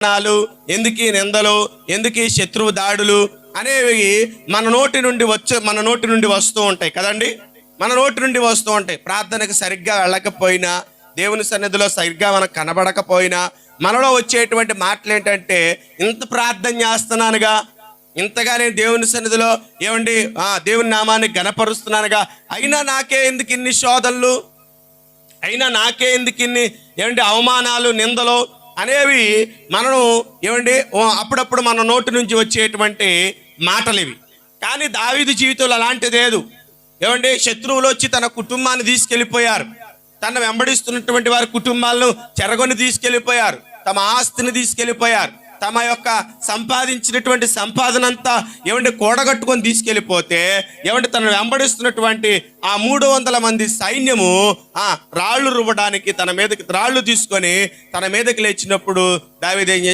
అవమానాలు, ఎందుకు ఈ నిందలు, ఎందుకు ఈ శత్రువు దాడులు అనేవి మన నోటి నుండి వస్తూ ఉంటాయి కదండి. మన నోటి నుండి వస్తూ ఉంటాయి. ప్రార్థనకు సరిగ్గా వెళ్ళకపోయినా, దేవుని సన్నిధిలో సరిగ్గా మనకు కనబడకపోయినా మనలో వచ్చేటువంటి మాటలు ఏంటంటే, ఇంత ప్రార్థన చేస్తున్నానుగా, ఇంతగా నేను దేవుని సన్నిధిలో దేవుని నామాన్ని గణపరుస్తున్నానుగా, అయినా నాకే ఎందుకు ఇన్ని శోధనలు, అయినా నాకే ఎందుకు ఇన్ని అవమానాలు, నిందలు అనేవి మనం అప్పుడప్పుడు మన నోటి నుంచి వచ్చేటువంటి మాటలు ఇవి. కానీ దావీదు జీవితంలో అలాంటిది లేదు. శత్రువులు వచ్చి తన కుటుంబాన్ని తీసుకెళ్ళిపోయారు, తన వెంబడిస్తున్నటువంటి వారి కుటుంబాలను చెరగొని తీసుకెళ్ళిపోయారు, తమ ఆస్తిని తీసుకెళ్ళిపోయారు, తమ యొక్క సంపాదించినటువంటి సంపాదనంతా కూడగట్టుకొని తీసుకెళ్ళిపోతే తను వెంబడిస్తున్నటువంటి ఆ 300 మంది సైన్యము రాళ్ళు రువ్వడానికి రాళ్ళు తీసుకొని తన మీదకి లేచినప్పుడు దావీదు ఏం చేశాడు?